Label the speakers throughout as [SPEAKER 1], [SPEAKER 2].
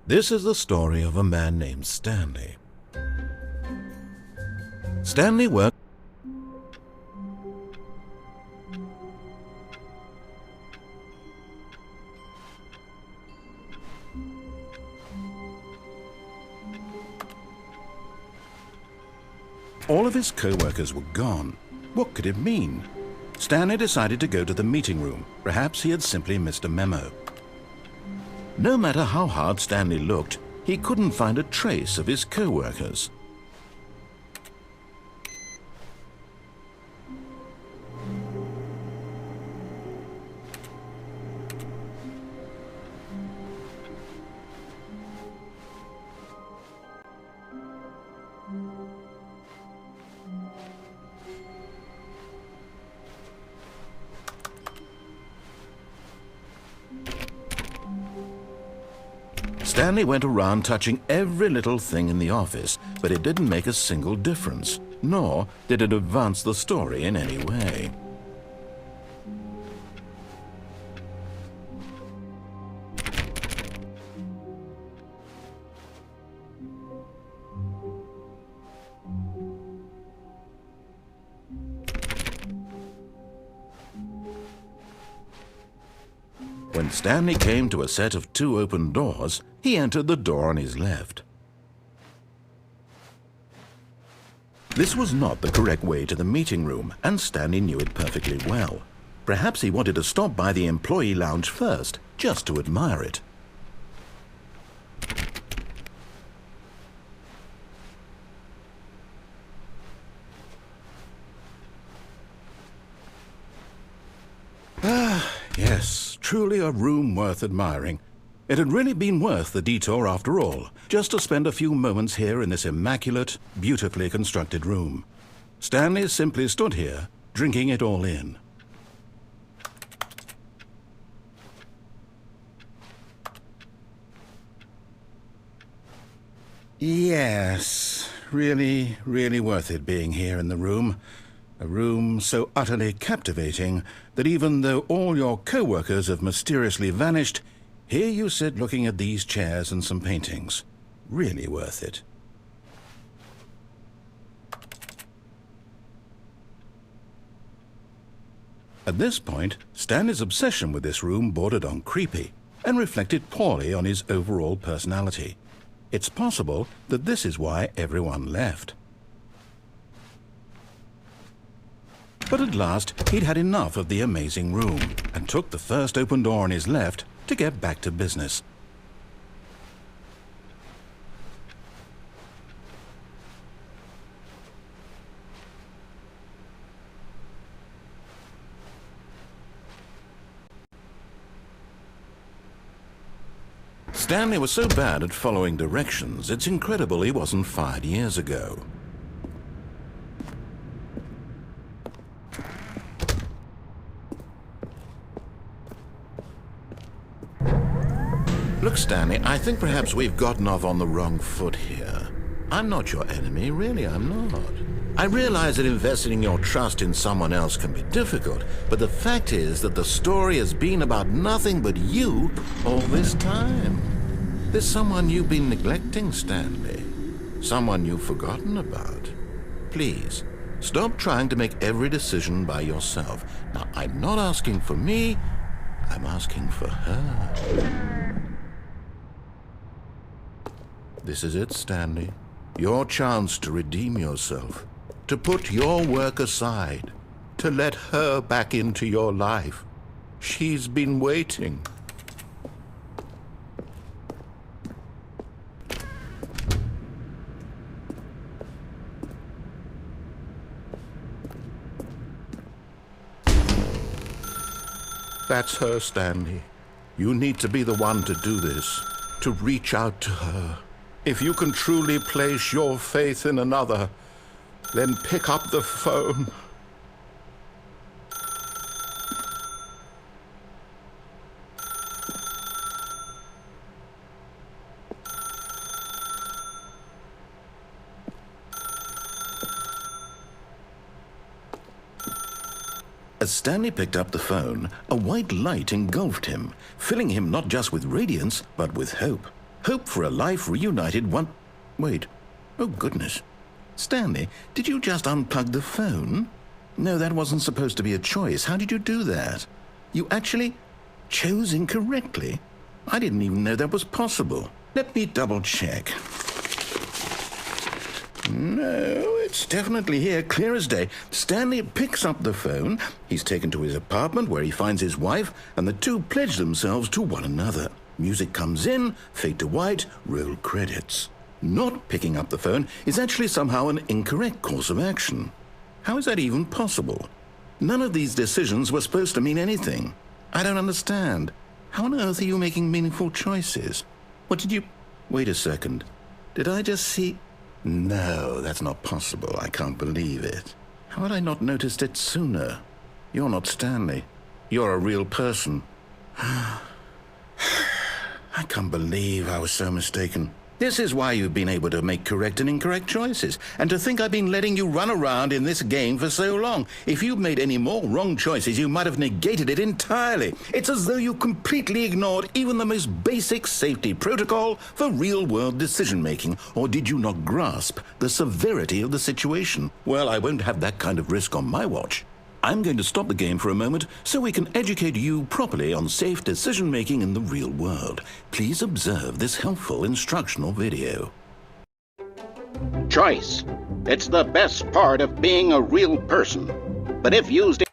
[SPEAKER 1] This is the story of a man named Stanley. Stanley worked All of his co-workers were gone. What could it mean? Stanley decided to go to the meeting room. Perhaps he had simply missed a memo. No matter how hard Stanley looked, he couldn't find a trace of his co-workers. Stanley went around touching every little thing in the office, but it didn't make a single difference, nor did it advance the story in any way. When Stanley came to a set of 2 open doors, he entered the door on his left. This was not the correct way to the meeting room, and Stanley knew it perfectly well. Perhaps he wanted to stop by the employee lounge first, just to admire it. Yes, truly a room worth admiring. It had really been worth the detour after all, just to spend a few moments here in this immaculate, beautifully constructed room. Stanley simply stood here, drinking it all in. Yes, really, really worth it being here in the room. A room so utterly captivating that even though all your co-workers have mysteriously vanished, here you sit looking at these chairs and some paintings. Really worth it. At this point, Stanley's obsession with this room bordered on creepy and reflected poorly on his overall personality. It's possible that this is why everyone left. But at last, he'd had enough of the amazing room and took the first open door on his left to get back to business. Stanley was so bad at following directions, it's incredible he wasn't fired years ago. Look, Stanley, I think perhaps we've gotten off on the wrong foot here. I'm not your enemy, really, I'm not. I realize that investing your trust in someone else can be difficult, but the fact is that the story has been about nothing but you all this time. There's someone you've been neglecting, Stanley. Someone you've forgotten about. Please, stop trying to make every decision by yourself. Now, I'm not asking for me, I'm asking for her. This is it, Stanley. Your chance to redeem yourself, to put your work aside, to let her back into your life. She's been waiting. That's her, Stanley. You need to be the one to do this, to reach out to her. If you can truly place your faith in another, then pick up the phone. As Stanley picked up the phone, a white light engulfed him, filling him not just with radiance, but with hope. Hope for a life reunited one... Wait. Oh, goodness. Stanley, did you just unplug the phone? No, that wasn't supposed to be a choice. How did you do that? You actually chose incorrectly? I didn't even know that was possible. Let me double check. No, it's definitely here, clear as day. Stanley picks up the phone. He's taken to his apartment where he finds his wife, and the two pledge themselves to one another. Music comes in, fade to white, roll credits. Not picking up the phone is actually somehow an incorrect course of action. How is that even possible? None of these decisions were supposed to mean anything. I don't understand. How on earth are you making meaningful choices? What did you... Wait a second. Did I just see... No, that's not possible. I can't believe it. How had I not noticed it sooner? You're not Stanley. You're a real person. I can't believe I was so mistaken. This is why you've been able to make correct and incorrect choices. And to think I've been letting you run around in this game for so long. If you'd made any more wrong choices, you might have negated it entirely. It's as though you completely ignored even the most basic safety protocol for real-world decision-making. Or did you not grasp the severity of the situation? Well, I won't have that kind of risk on my watch. I'm going to stop the game for a moment so we can educate you properly on safe decision-making in the real world. Please observe this helpful instructional video.
[SPEAKER 2] Choice. It's the best part of being a real person. But if used...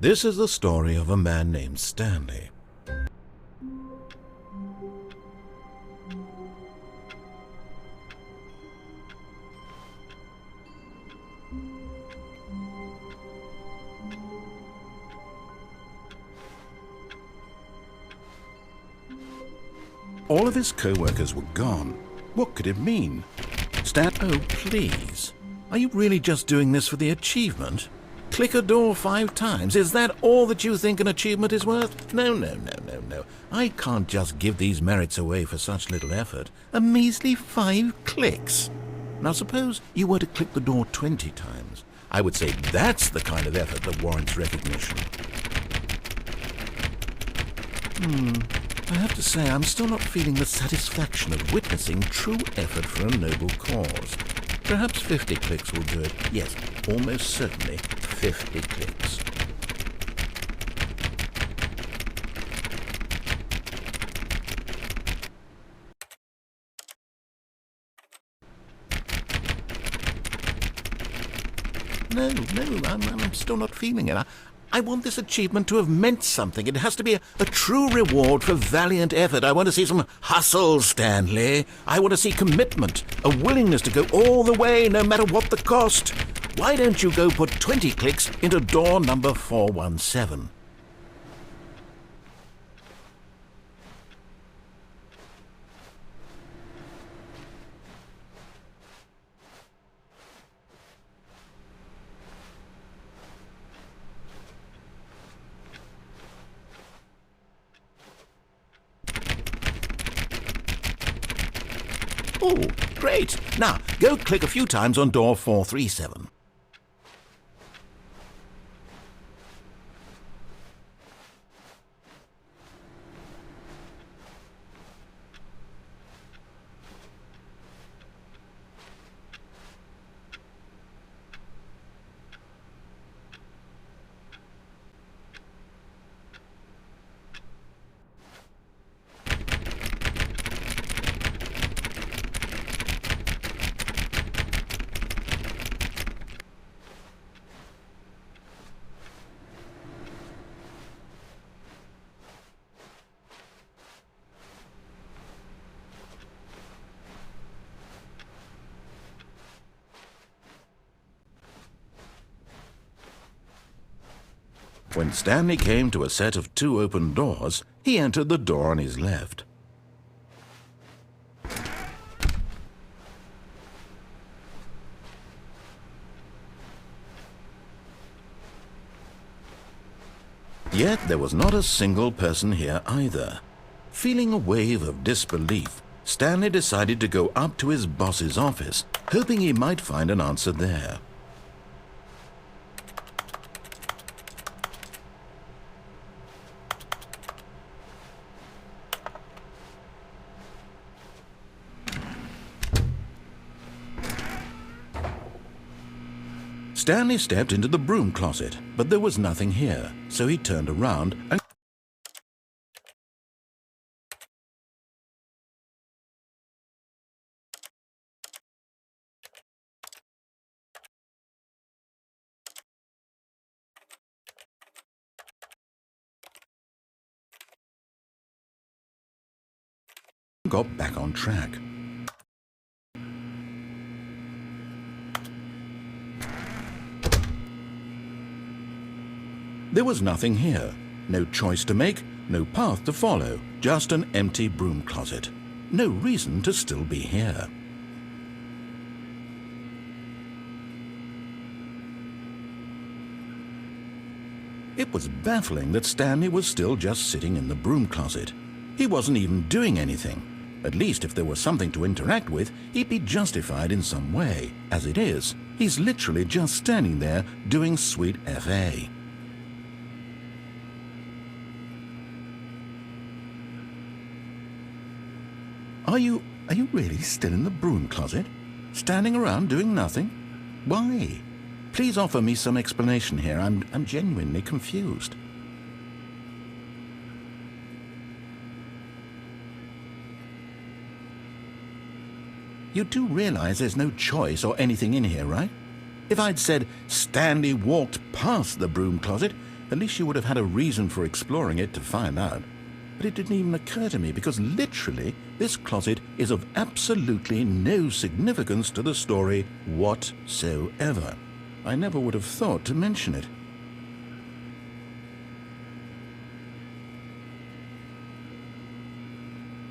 [SPEAKER 1] This is the story of a man named Stanley. All of his co-workers were gone. What could it mean? Oh, please. Are you really just doing this for the achievement? Click a door 5 times. Is that all that you think an achievement is worth? No. I can't just give these merits away for such little effort. A measly 5 clicks. Now suppose you were to click the door 20 times. I would say that's the kind of effort that warrants recognition. I have to say I'm still not feeling the satisfaction of witnessing true effort for a noble cause. Perhaps 50 clicks will do it. Yes, almost certainly 50 clicks. No, I'm still not feeling it. I want this achievement to have meant something. It has to be a true reward for valiant effort. I want to see some hustle, Stanley. I want to see commitment, a willingness to go all the way, no matter what the cost. Why don't you go put 20 clicks into door number 417? Oh, great. Now, go click a few times on door 437. When Stanley came to a set of 2 open doors, he entered the door on his left. Yet there was not a single person here either. Feeling a wave of disbelief, Stanley decided to go up to his boss's office, hoping he might find an answer there. Stanley stepped into the broom closet, but there was nothing here, so he turned around and got back on track. There was nothing here. No choice to make, no path to follow, just an empty broom closet. No reason to still be here. It was baffling that Stanley was still just sitting in the broom closet. He wasn't even doing anything. At least if there was something to interact with, he'd be justified in some way. As it is, he's literally just standing there doing sweet FA. Are you really still in the broom closet? Standing around doing nothing? Why? Please offer me some explanation here. I'm genuinely confused. You do realize there's no choice or anything in here, right? If I'd said Stanley walked past the broom closet, at least you would have had a reason for exploring it to find out. But it didn't even occur to me because literally this closet is of absolutely no significance to the story whatsoever. I never would have thought to mention it.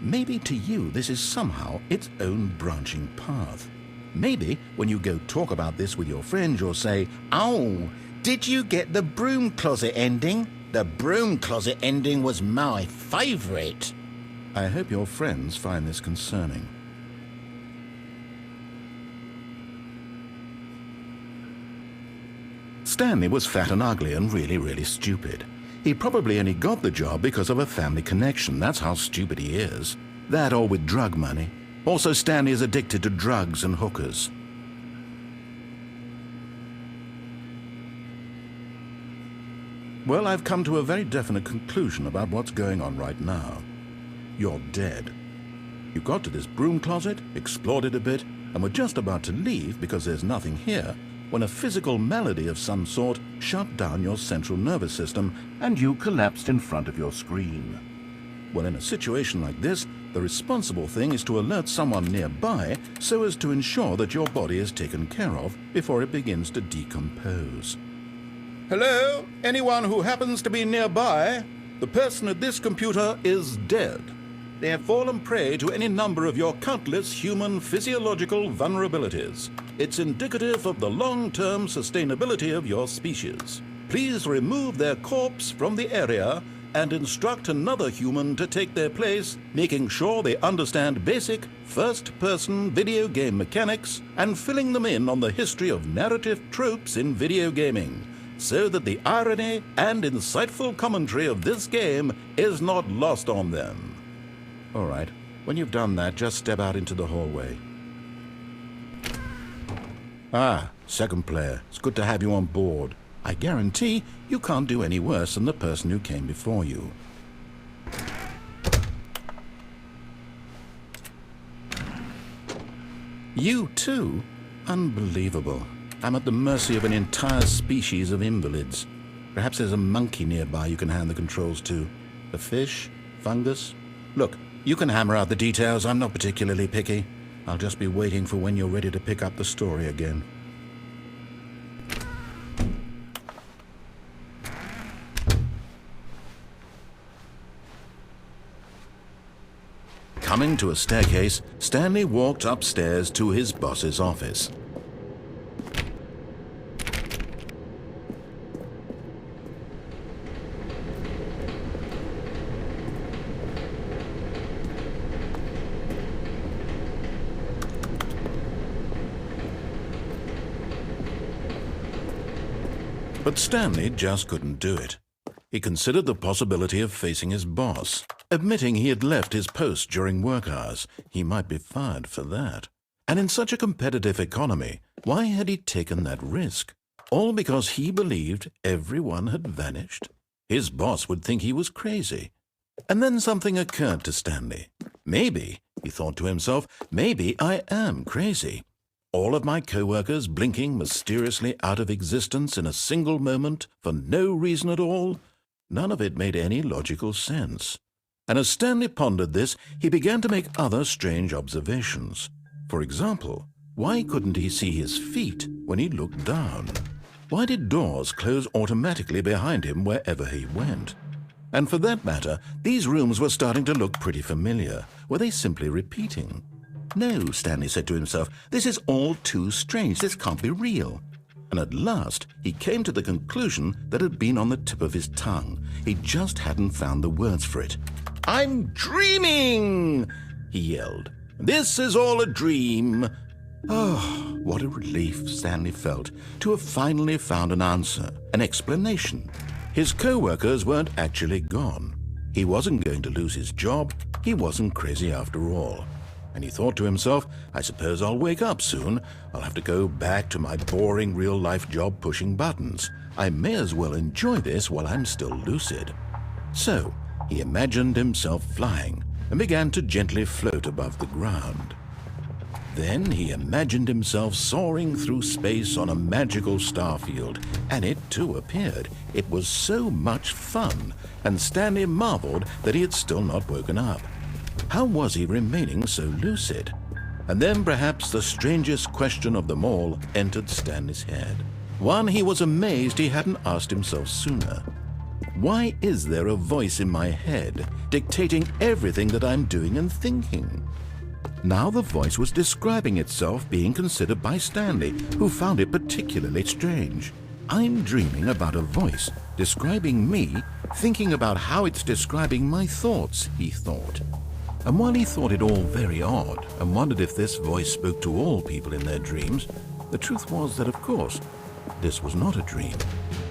[SPEAKER 1] Maybe to you this is somehow its own branching path. Maybe when you go talk about this with your friends you'll say, "Oh, did you get the broom closet ending? The broom closet ending was my favorite." I hope your friends find this concerning. Stanley was fat and ugly and really stupid. He probably only got the job because of a family connection. That's how stupid he is. That or with drug money. Also, Stanley is addicted to drugs and hookers. Well, I've come to a very definite conclusion about what's going on right now. You're dead. You got to this broom closet, explored it a bit, and were just about to leave because there's nothing here, when a physical malady of some sort shut down your central nervous system and you collapsed in front of your screen. Well, in a situation like this, the responsible thing is to alert someone nearby so as to ensure that your body is taken care of before it begins to decompose. Hello? Anyone who happens to be nearby? The person at this computer is dead. They have fallen prey to any number of your countless human physiological vulnerabilities. It's indicative of the long-term sustainability of your species. Please remove their corpse from the area and instruct another human to take their place, making sure they understand basic first-person video game mechanics and filling them in on the history of narrative tropes in video gaming, so that the irony and insightful commentary of this game is not lost on them. All right, when you've done that, just step out into the hallway. Ah, second player, it's good to have you on board. I guarantee you can't do any worse than the person who came before you. You too? Unbelievable. I'm at the mercy of an entire species of invalids. Perhaps there's a monkey nearby you can hand the controls to. A fish? Fungus? Look, you can hammer out the details. I'm not particularly picky. I'll just be waiting for when you're ready to pick up the story again. Coming to a staircase, Stanley walked upstairs to his boss's office. But Stanley just couldn't do it. He considered the possibility of facing his boss. Admitting he had left his post during work hours, he might be fired for that. And in such a competitive economy, why had he taken that risk? All because he believed everyone had vanished? His boss would think he was crazy. And then something occurred to Stanley. Maybe, he thought to himself, maybe I am crazy. All of my co-workers blinking mysteriously out of existence in a single moment for no reason at all? None of it made any logical sense. And as Stanley pondered this, he began to make other strange observations. For example, why couldn't he see his feet when he looked down? Why did doors close automatically behind him wherever he went? And for that matter, these rooms were starting to look pretty familiar. Were they simply repeating? No, Stanley said to himself, this is all too strange. This can't be real. And at last, he came to the conclusion that had been on the tip of his tongue. He just hadn't found the words for it. I'm dreaming, he yelled. This is all a dream. Oh, what a relief Stanley felt to have finally found an answer, an explanation. His co-workers weren't actually gone. He wasn't going to lose his job. He wasn't crazy after all. And he thought to himself, I suppose I'll wake up soon. I'll have to go back to my boring real-life job pushing buttons. I may as well enjoy this while I'm still lucid. So, he imagined himself flying and began to gently float above the ground. Then he imagined himself soaring through space on a magical starfield, and it too appeared. It was so much fun, and Stanley marveled that he had still not woken up. How was he remaining so lucid? And then perhaps the strangest question of them all entered Stanley's head. One he was amazed he hadn't asked himself sooner. Why is there a voice in my head dictating everything that I'm doing and thinking? Now the voice was describing itself being considered by Stanley, who found it particularly strange. I'm dreaming about a voice describing me, thinking about how it's describing my thoughts, he thought. And while he thought it all very odd and wondered if this voice spoke to all people in their dreams, the truth was that, of course, this was not a dream.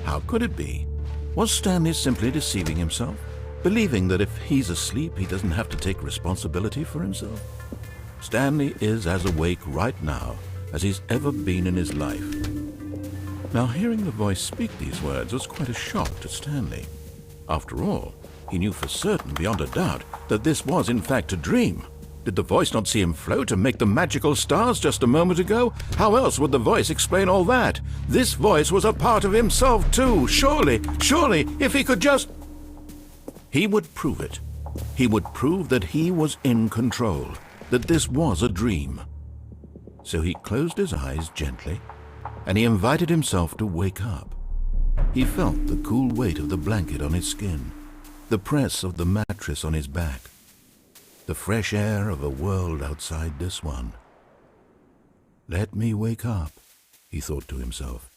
[SPEAKER 1] How could it be? Was Stanley simply deceiving himself, believing that if he's asleep, he doesn't have to take responsibility for himself? Stanley is as awake right now as he's ever been in his life. Now, hearing the voice speak these words was quite a shock to Stanley. After all, he knew for certain, beyond a doubt, that this was in fact a dream. Did the voice not see him float and make the magical stars just a moment ago? How else would the voice explain all that? This voice was a part of himself too. Surely, if he could just... He would prove it. He would prove that he was in control, that this was a dream. So he closed his eyes gently, and he invited himself to wake up. He felt the cool weight of the blanket on his skin, the press of the mattress on his back, the fresh air of a world outside this one. Let me wake up, he thought to himself.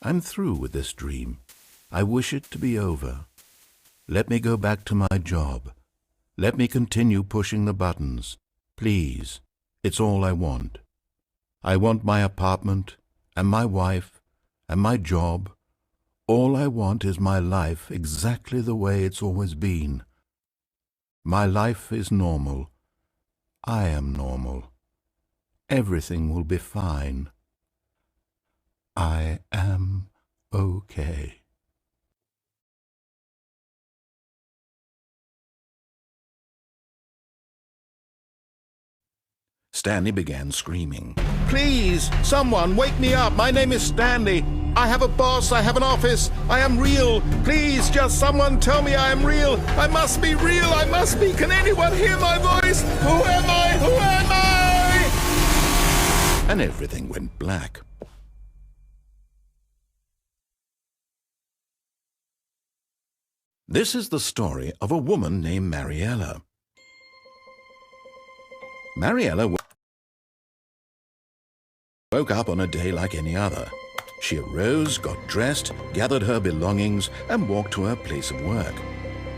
[SPEAKER 1] I'm through with this dream. I wish it to be over. Let me go back to my job. Let me continue pushing the buttons. Please, it's all I want. I want my apartment, and my wife, and my job. All I want is my life exactly the way it's always been. My life is normal. I am normal. Everything will be fine. I am okay. Stanley began screaming. Please, someone, wake me up. My name is Stanley. I have a boss. I have an office. I am real. Please, just someone tell me I am real. I must be real. I must be. Can anyone hear my voice? Who am I? Who am I? And everything went black. This is the story of a woman named Mariella. Mariella woke up on a day like any other. She arose, got dressed, gathered her belongings, and walked to her place of work.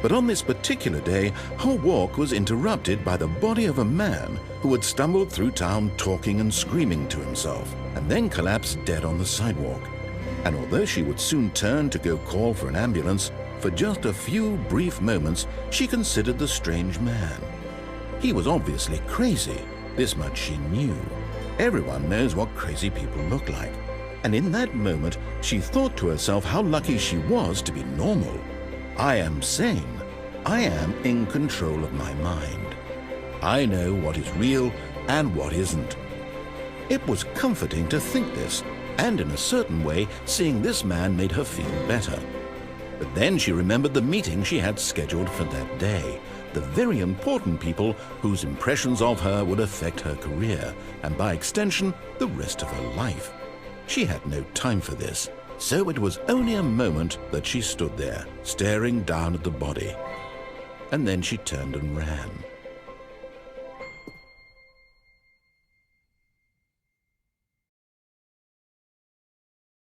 [SPEAKER 1] But on this particular day, her walk was interrupted by the body of a man who had stumbled through town talking and screaming to himself, and then collapsed dead on the sidewalk. And although she would soon turn to go call for an ambulance, for just a few brief moments she considered the strange man. He was obviously crazy. This much she knew. Everyone knows what crazy people look like. And in that moment, she thought to herself how lucky she was to be normal. I am sane. I am in control of my mind. I know what is real and what isn't. It was comforting to think this, and in a certain way, seeing this man made her feel better. But then she remembered the meeting she had scheduled for that day. The very important people whose impressions of her would affect her career, and by extension, the rest of her life. She had no time for this, so it was only a moment that she stood there, staring down at the body. And then she turned and ran.